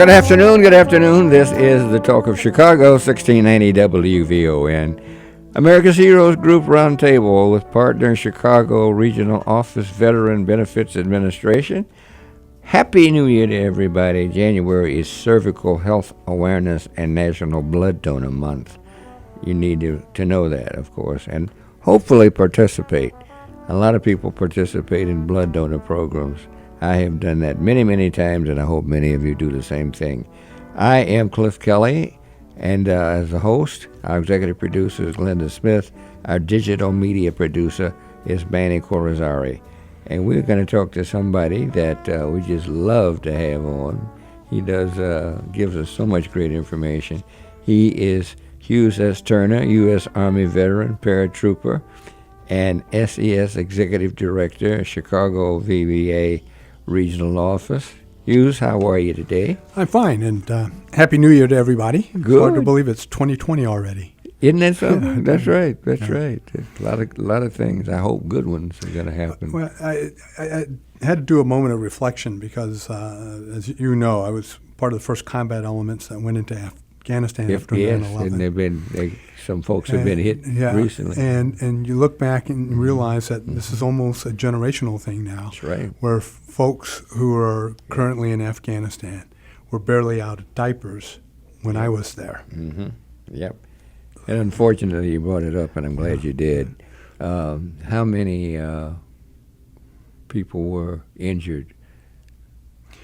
Good afternoon, good afternoon. This is the Talk of Chicago, 1690 WVON. America's Heroes Group Roundtable with partner Chicago Regional Office Veteran Benefits Administration. Happy New Year to everybody. January is Cervical Health Awareness and National Blood Donor Month. You need to know that, of course, and hopefully participate. A lot of people participate in blood donor programs. I have done that many, many times, and I hope many of you do the same thing. I am Cliff Kelly, and as a host, our executive producer is Linda Smith. Our digital media producer is Manny Corazari. And we're going to talk to somebody that we just love to have on. He gives us so much great information. He is Hughes S. Turner, U.S. Army veteran, paratrooper, and SES Executive Director, Chicago VBA Regional Office. Hughes, how are you today? I'm fine, and Happy New Year to everybody. Good. It's hard to believe it's 2020 already. Isn't that something? That's right. That's right. A lot of things. I hope good ones are going to happen. Well, I had to do a moment of reflection because, as you know, I was part of the first combat elements that went into Afghanistan after 9/11. And some folks have been hit recently. And you look back and realize that this is almost a generational thing now. That's right. Where folks who are currently in Afghanistan were barely out of diapers when I was there. Mm-hmm. Yep. And unfortunately, you brought it up, and I'm glad you did. How many people were injured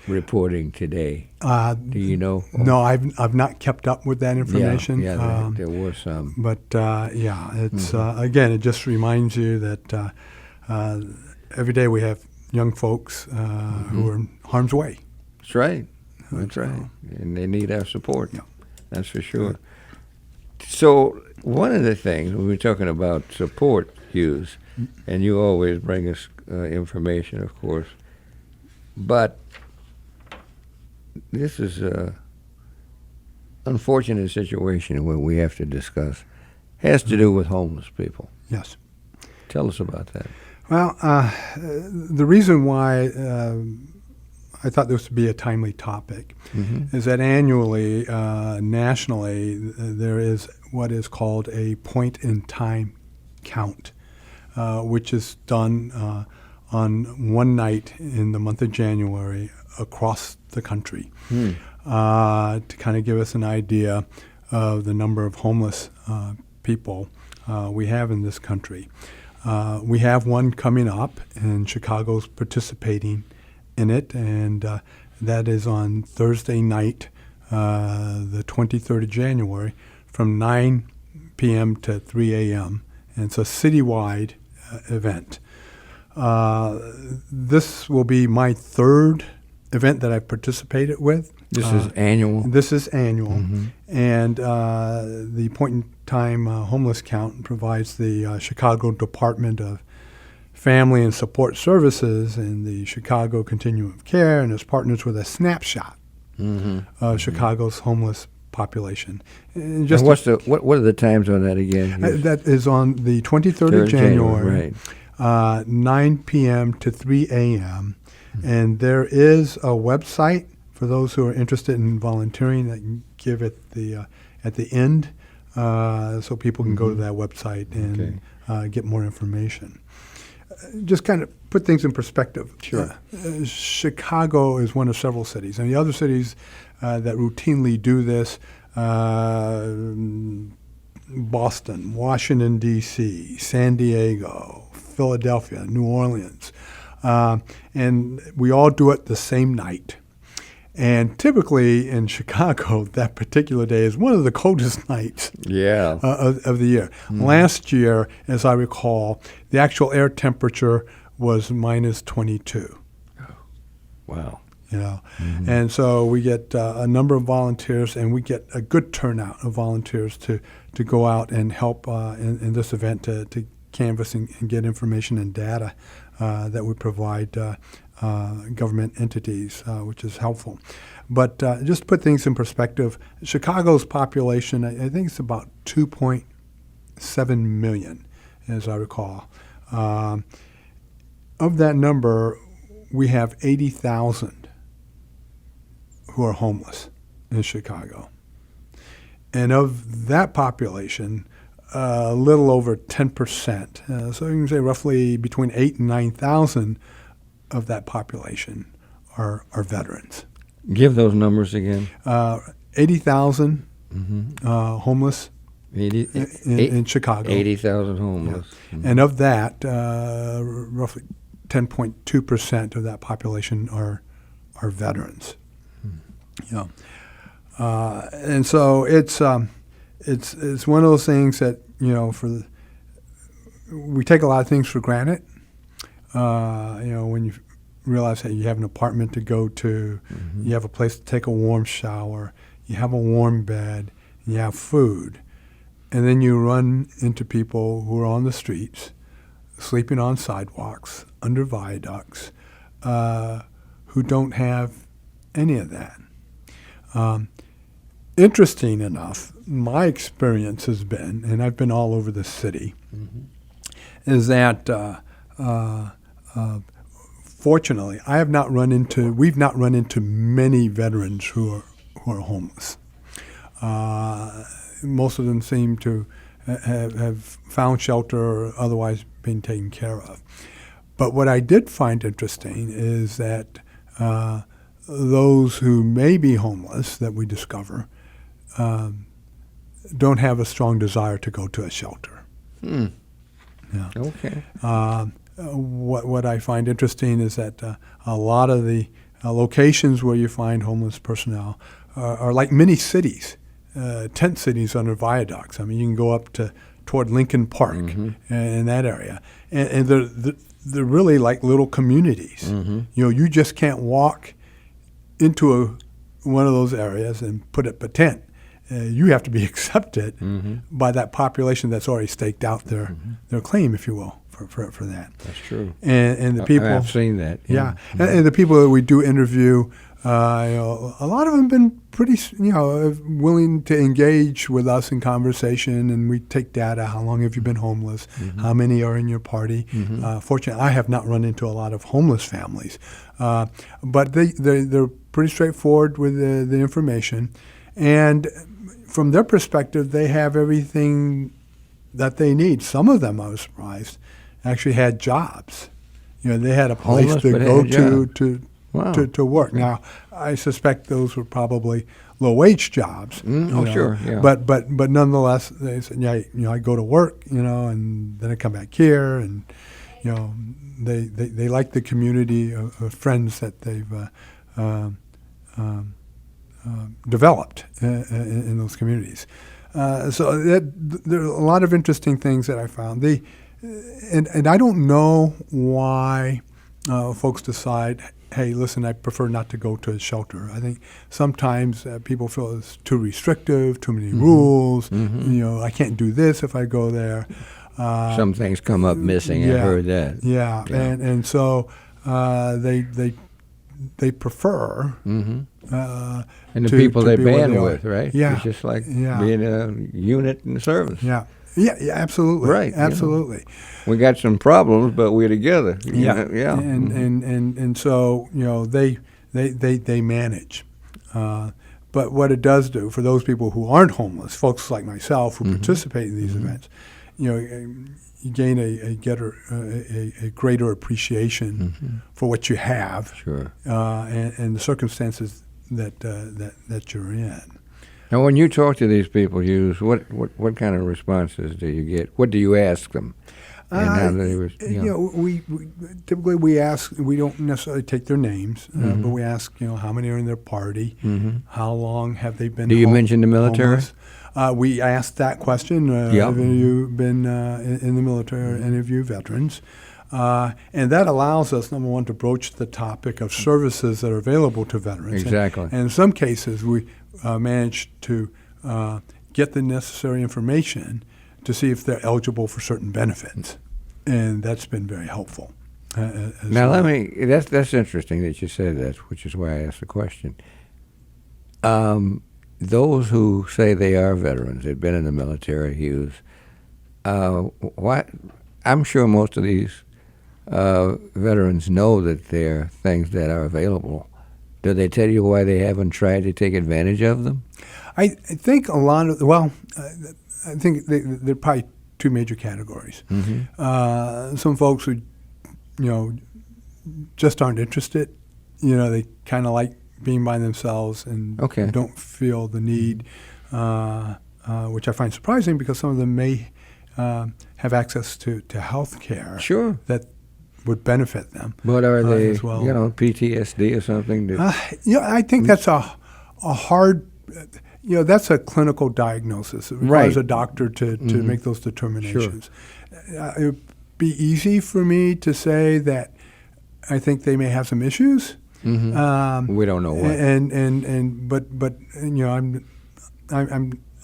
reporting today? Do you know? No, I've not kept up with that information. Yeah, there were some. But it's again, it just reminds you that every day we have young folks who are in harm's way. That's right. That's right. And they need our support. Yeah. That's for sure. So one of the things, we were talking about support, Hughes, and you always bring us information, of course, but this is an unfortunate situation where we have to discuss. Has to do with homeless people. Yes. Tell us about that. Well, the reason why I thought this would be a timely topic is that annually, nationally, there is what is called a point-in-time count, which is done on one night in the month of January across the country to kind of give us an idea of the number of homeless people we have in this country. We have one coming up, and Chicago's participating in it, and that is on Thursday night, the 23rd of January, from 9 p.m. to 3 a.m., and it's a citywide event. This will be my third event that I've participated with. This is annual? This is annual, and the point-in-time homeless count provides the Chicago Department of Family and Support Services and the Chicago Continuum of Care, and is partners with a snapshot of Chicago's homeless population. And just what are the times on that again? That is on the 23rd of January, right. 9 p.m. to 3 a.m., and there is a website for those who are interested in volunteering that you give at the end, so people can go to that website and get more information. Just kind of put things in perspective. Sure. Chicago is one of several cities, and the other cities that routinely do this, Boston, Washington, D.C., San Diego, Philadelphia, New Orleans, and we all do it the same night. And typically in Chicago, that particular day is one of the coldest nights of the year. Last year, as I recall, the actual air temperature was minus 22. Oh, wow. You know, and so we get a number of volunteers, and we get a good turnout of volunteers to go out and help in this event to canvass and get information and data that we provide government entities, which is helpful. But just to put things in perspective, Chicago's population, I think it's about 2.7 million, as I recall. Of that number, we have 80,000 who are homeless in Chicago. And of that population, a little over 10%, so you can say roughly between 8,000 and 9,000 of that population are veterans. Give those numbers again. 80,000 homeless 80, in Chicago. 80,000 homeless. Yeah. And of that, roughly 10.2% of that population are veterans. Yeah. And so it's one of those things that, we take a lot of things for granted. When you realize that you have an apartment to go to, you have a place to take a warm shower, you have a warm bed, and you have food. And then you run into people who are on the streets, sleeping on sidewalks, under viaducts, who don't have any of that. Interesting enough, my experience has been, and I've been all over the city, is that fortunately, we've not run into many veterans who are homeless. Most of them seem to have found shelter or otherwise been taken care of. But what I did find interesting is that those who may be homeless that we discover don't have a strong desire to go to a shelter. Yeah. Okay. What I find interesting is that a lot of the locations where you find homeless personnel are like mini cities, tent cities under viaducts. I mean, you can go up toward Lincoln Park in that area, and they're really like little communities. You just can't walk into one of those areas and put up a tent. You have to be accepted by that population that's already staked out their claim, if you will, for that. That's true. And the people, I've seen that. Yeah, and the people that we do interview, a lot of them have been pretty, willing to engage with us in conversation, and we take data. How long have you been homeless? How many are in your party? Fortunately, I have not run into a lot of homeless families, but they're pretty straightforward with the information, and from their perspective, they have everything that they need. Some of them, I was surprised, actually had jobs. They had a place Homeless, to go Wow. to work. Now, I suspect those were probably low-wage jobs. Sure. Yeah. But nonetheless, they said, I go to work, and then I come back here, and they like the community of friends that they've developed in those communities. So there are a lot of interesting things that I found. And I don't know why folks decide, hey, listen, I prefer not to go to a shelter. I think sometimes people feel it's too restrictive, too many rules. I can't do this if I go there. Some things come up missing. I heard that. Yeah. And so they prefer and the people they band they with, right? Yeah. It's just like being a unit in the service. Yeah, absolutely. Right. Absolutely. We got some problems, but we're together. Yeah. Yeah. And so, they manage. But what it does do for those people who aren't homeless, folks like myself who participate in these events, you gain a greater appreciation for what you have, Sure. and the circumstances that you're in. Now, when you talk to these people, Hughes, what kind of responses do you get? What do you ask them? And how they we typically ask. We don't necessarily take their names, but we ask, how many are in their party, how long have they been. Do you mention the military? We ask that question. Have you been in the military, or any of you veterans? And that allows us, number one, to broach the topic of services that are available to veterans. Exactly. And in some cases, we manage to get the necessary information to see if they're eligible for certain benefits. And that's been very helpful. Now, that's interesting that you said that, which is why I asked the question. Those who say they are veterans, they've been in the military, Hughes, I'm sure most of these veterans know that there are things that are available Do they tell you why they haven't tried to take advantage of them? I think a lot of, I think there are probably two major categories. Some folks who, just aren't interested. They kind of like being by themselves and don't feel the need, which I find surprising because some of them may have access to health care that would benefit them. But are they, as well. PTSD or something? I think that's a hard, that's a clinical diagnosis. It requires a doctor to make those determinations. It would be easy for me to say that I think they may have some issues. We don't know what. But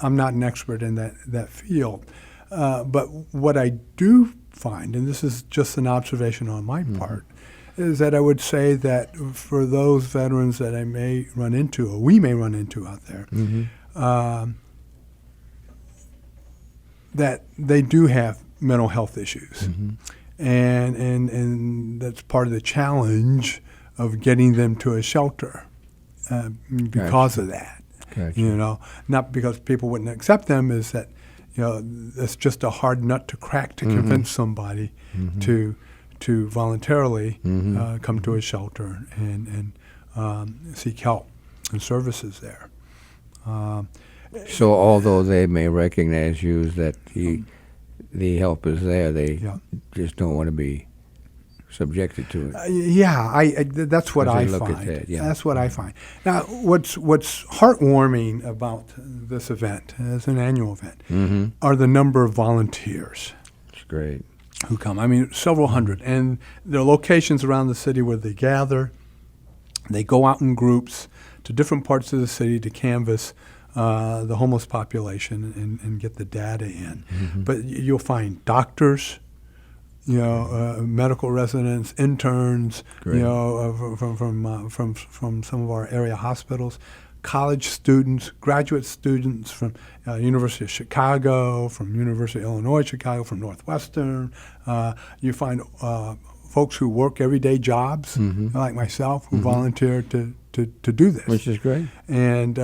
I'm not an expert in that field. But what I do find, and this is just an observation on my part, is that I would say that for those veterans that I may run into, or we may run into out there, that they do have mental health issues. And that's part of the challenge of getting them to a shelter because of that. Not because people wouldn't accept them, is that it's just a hard nut to crack to convince somebody to voluntarily come to a shelter and seek help and services there. So although they may recognize you that the help is there, they just don't want to be subjected to it. That's what I find. That's what I find. Now, what's heartwarming about this event, as an annual event, are the number of volunteers. It's great. Who come. I mean, several hundred. And there are locations around the city where they gather. They go out in groups to different parts of the city to canvass the homeless population and get the data in. But you'll find doctors, medical residents, interns, from some of our area hospitals, college students, graduate students from University of Chicago, from University of Illinois Chicago, from Northwestern. You find folks who work everyday jobs, like myself, who volunteer to do this, which is great. And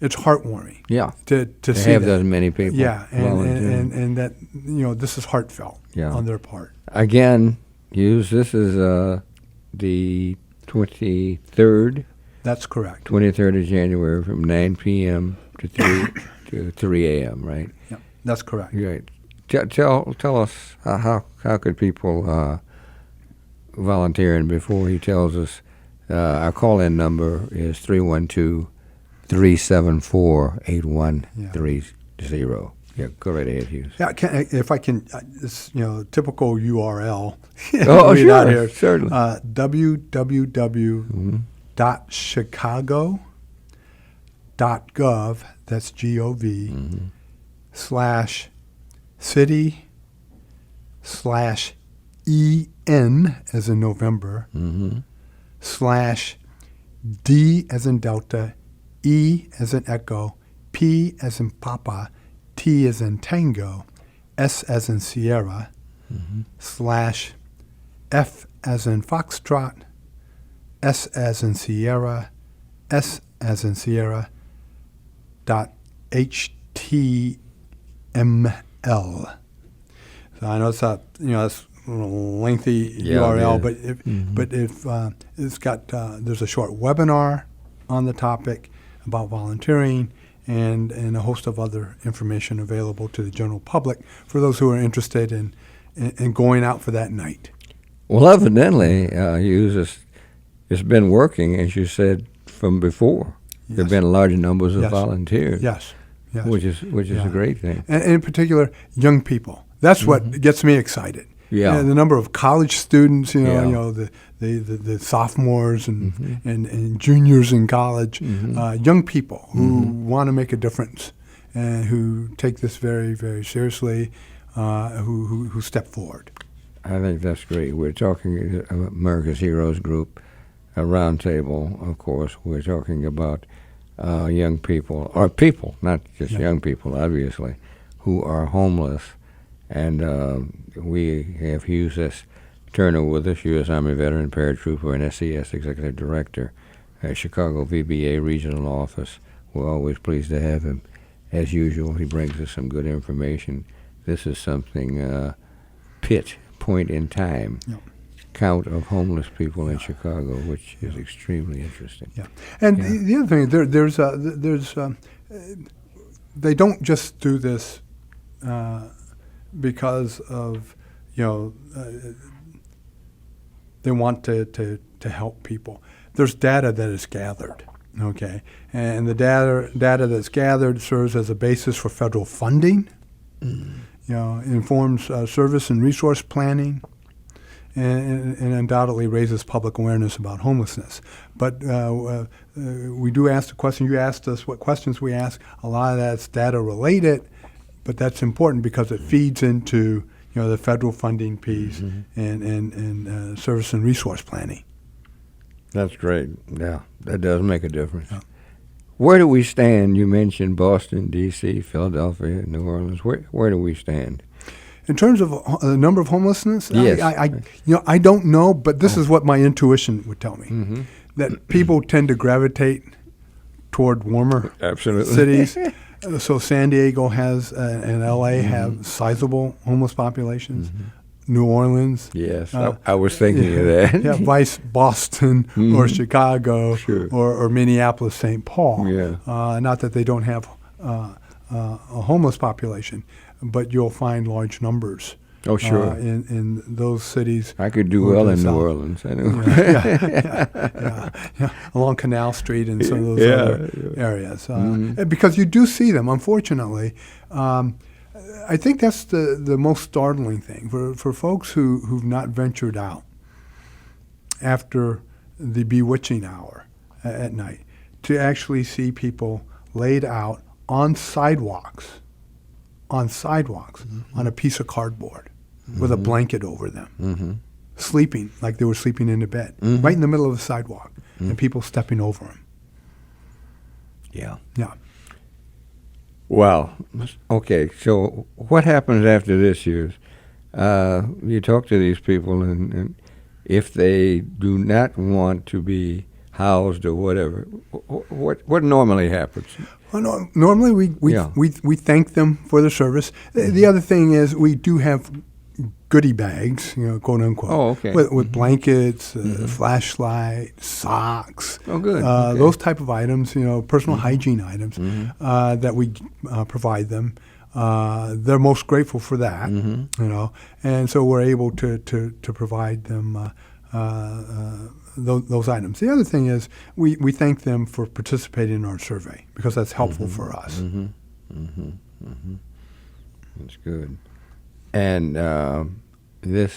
it's heartwarming. To see have those many people. And that this is heartfelt on their part. Again, Hughes, this is the 23rd. That's correct. 23rd of January from 9 p.m. to 3 a.m. Right? Yeah, that's correct. Right. Tell us how could people volunteer, and before he tells us, our call-in number is 312-374-8130. Yeah, go right ahead, Hughes. Yeah, if I can, this typical URL. Oh, sure, out here. Certainly. www.chicago.gov, that's G-O-V, /city/EN as in November, /D as in Delta, E as in Echo, P as in Papa, T as in Tango, S as in Sierra, /F as in Foxtrot, S as in Sierra, S as in Sierra, .html. So I know it's it's a lengthy URL, but if it's got there's a short webinar on the topic about volunteering and a host of other information available to the general public for those who are interested in going out for that night. Well, evidently, Hughes, it's been working, as you said, from before. Yes. There have been large numbers of volunteers. Yes. Which is a great thing. And in particular, young people. That's what gets me excited. Yeah. The number of college students, the sophomores and juniors in college, young people who want to make a difference and who take this very, very seriously, who step forward. I think that's great. We're talking America's Heroes Group, a roundtable, of course. We're talking about young people, or people, not just young people, obviously, who are homeless. And we have Hughes Turner with us, U.S. Army veteran, paratrooper, and SES Executive Director at Chicago VBA Regional Office. We're always pleased to have him. As usual, he brings us some good information. This is something, point in time, count of homeless people in Chicago, which is extremely interesting. Yeah, and the other thing, they don't just do this because of, they want to help people. There's data that is gathered, okay? And the data that's gathered serves as a basis for federal funding, informs service and resource planning, and undoubtedly raises public awareness about homelessness. But we do ask the question, you asked us what questions we ask. A lot of that's data related, but that's important because it feeds into the federal funding piece and service and resource planning. That's great. Yeah, that does make a difference. Yeah. Where do we stand? You mentioned Boston, D.C., Philadelphia, New Orleans. Where do we stand? In terms of the number of homelessness, yes. I don't know, but this is what my intuition would tell me, that people tend to gravitate toward warmer cities. So San Diego has and L.A. have sizable homeless populations. New Orleans. Yes, I was thinking of that. Yeah, vice Boston or Chicago or Minneapolis, St. Paul. Yeah. Not that they don't have a homeless population, but you'll find large numbers. Oh, sure. In those cities. I could do well in New Orleans. I know. Yeah. Along Canal Street and some of those other areas. Because you do see them, unfortunately. I think that's the most startling thing for folks who've not ventured out after the bewitching hour at night, to actually see people laid out on sidewalks on a piece of cardboard with a blanket over them, sleeping like they were sleeping in a bed, right in the middle of the sidewalk, and people stepping over them. Yeah. Yeah. Well, okay, so what happens after this, Hughes? You talk to these people, and if they do not want to be housed or whatever, what normally happens? Well, normally we thank them for the service. The other thing is we do have goodie bags, quote unquote, with blankets, flashlight, socks. Oh, good. Those type of items, personal hygiene items that we provide them. They're most grateful for that, and so we're able to provide them those items. The other thing is we thank them for participating in our survey because that's helpful for us. That's good. And this,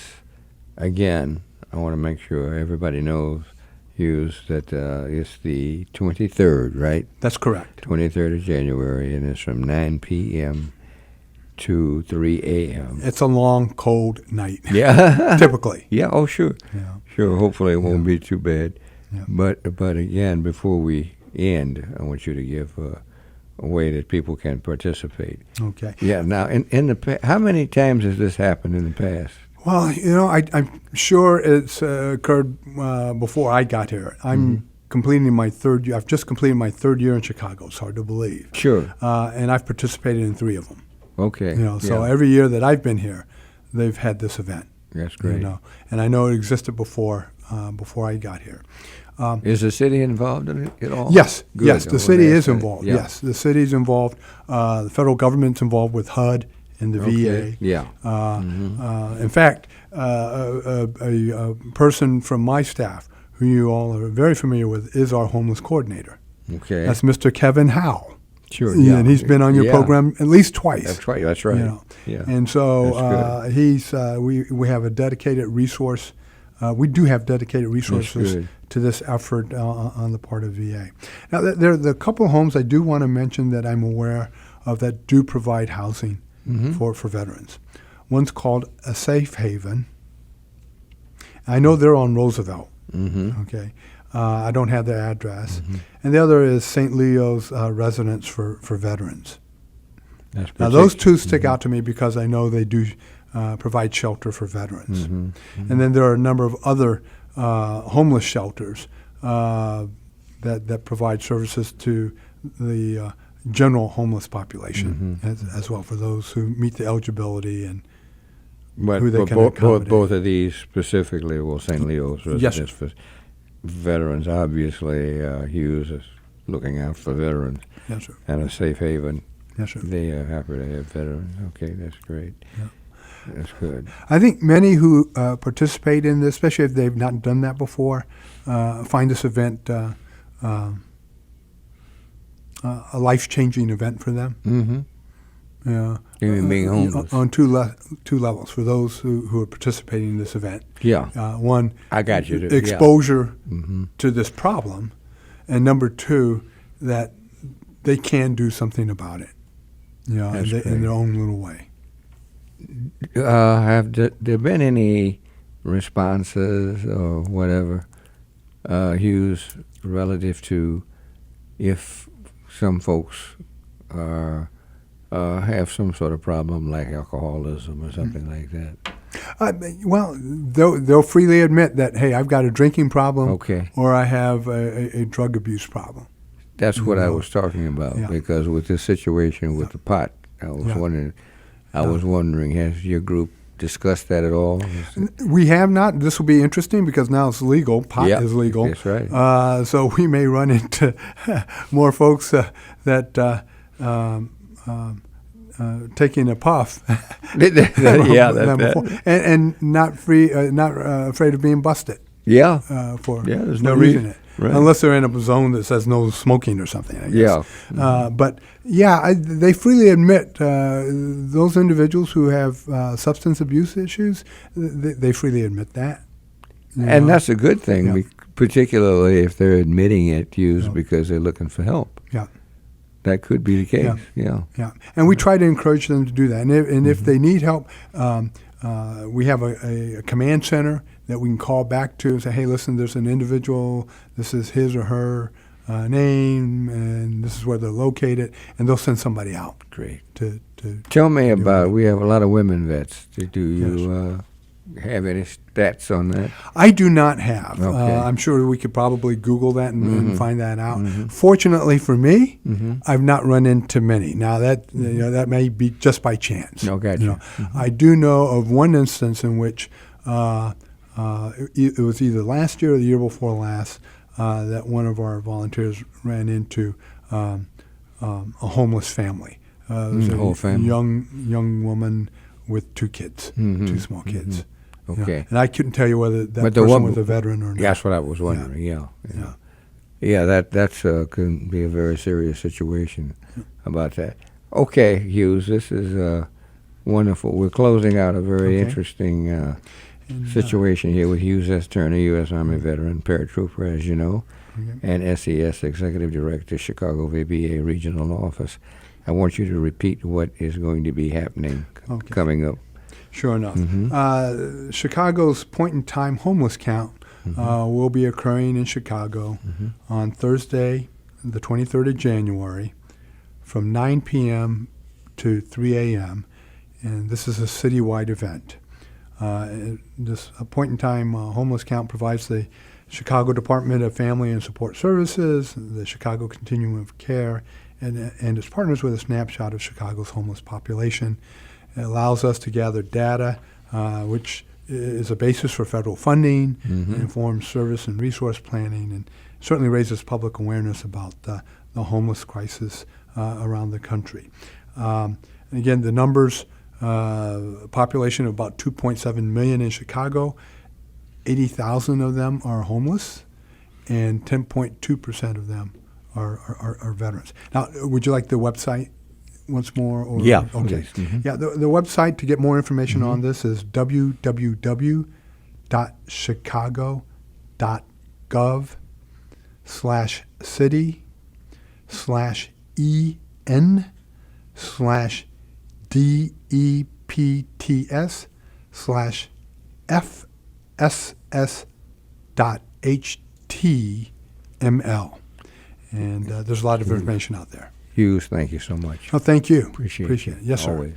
again, I want to make sure everybody knows, Hughes, that it's the 23rd, right? That's correct. 23rd of January, and it's from 9 p.m. to 3 a.m. It's a long, cold night. Yeah. Typically. Yeah, oh, sure. Yeah. Sure, hopefully it won't be too bad. Yeah. But again, before we end, I want you to give a way that people can participate. Okay. Yeah. Now, in the how many times has this happened in the past? Well, I'm sure it's occurred before I got here. I'm completing my third year. I've just completed my third year in Chicago. It's hard to believe. Sure. And I've participated in 3 of them. Okay. So every year that I've been here, they've had this event. That's great. And I know it existed before I got here. Is the city involved in it at all? Yes. Good. Yes, the city is involved. Yeah. Yes, the city's involved. The federal government's involved with HUD and the VA. Yeah. In fact, a person from my staff, who you all are very familiar with, is our homeless coordinator. Okay. That's Mr. Kevin Howe. Sure. Yeah, and he's been on your program at least twice. That's right. That's right. Yeah. And so he's we have a dedicated resource. We do have dedicated resources to this effort on the part of VA. Now, there are a couple of homes I do want to mention that I'm aware of that do provide housing for veterans. One's called A Safe Haven. I know they're on Roosevelt. Okay. I don't have their address. And the other is St. Leo's Residence for Veterans. Now, those two stick out to me because I know they do provide shelter for veterans. And then there are a number of other homeless shelters that provide services to the general homeless population as well, for those who meet the eligibility and who they can accommodate. Both of these specifically, well, St. Leo's Yes, residence for veterans. Obviously, Hughes is looking out for veterans. Yes, sir. And a safe haven. Yes, sir. They are happy to have veterans. Okay, that's great. Yeah. That's good. I think many who participate in this, especially if they've not done that before, find this event a life-changing event for them. Even being homeless. On two levels for those who are participating in this event. Yeah. One, I got you. Exposure to this problem, and number two, that they can do something about it, in their own little way. Have there been any responses or whatever, Hughes, relative to if some folks have some sort of problem like alcoholism or something like that? Well, they'll freely admit that, hey, I've got a drinking problem, Okay. or I have a drug abuse problem. That's what I was talking about, because with this situation with the pot, I was wondering, has your group discussed that at all? We have not. This will be interesting because now it's legal. Pot is legal. That's right. So we may run into more folks that taking a puff. Than before. And not afraid of being busted. There's no reason reason. Right. Unless they're in a zone that says no smoking or something, I guess. But they freely admit, those individuals who have substance abuse issues, they freely admit that. And that's a good thing, particularly if they're admitting it, because they're looking for help. Yeah. That could be the case. Yeah. And we try to encourage them to do that. And if they need help, we have a command center that we can call back to and say, hey, listen, there's an individual, this is his or her name, and this is where they're located, and they'll send somebody out. Great. To Tell me about, we have a lot of women vets. Do you have any stats on that? I do not have. Okay. I'm sure we could probably Google that and find that out. Fortunately for me, I've not run into many. Now that that may be just by chance. No, gotcha. I do know of one instance in which it was either last year or the year before last that one of our volunteers ran into a homeless family. It was a whole family. young woman with two kids, two small kids. Okay. And I couldn't tell you whether that person was a veteran or not. That's what I was wondering. Yeah. That's can be a very serious situation about that. Okay, Hughes, this is wonderful. We're closing out a very interesting situation here with Hughes S. Turner, U.S. Army veteran, paratrooper, as you know, and SES Executive Director, Chicago VBA Regional Office. I want you to repeat what is going to be happening coming up. Sure enough. Chicago's point-in-time homeless count will be occurring in Chicago on Thursday, the 23rd of January, from 9 p.m. to 3 a.m., and this is a citywide event. This point-in-time homeless count provides the Chicago Department of Family and Support Services, the Chicago Continuum of Care, and its partners with a snapshot of Chicago's homeless population. It allows us to gather data, which is a basis for federal funding, informs service and resource planning, and certainly raises public awareness about the homeless crisis around the country. And again, the numbers, population of about 2.7 million in Chicago, 80,000 of them are homeless, and 10.2% of them are veterans. Now, would you like the website once more? Or, yeah. Okay. Mm-hmm. Yeah, the website to get more information on this is www.chicago.gov/city/EN/DEPTS/FSS.html. And there's a lot of information out there. Hughes, thank you so much. Oh, thank you. Appreciate it. Yes, sir. Always.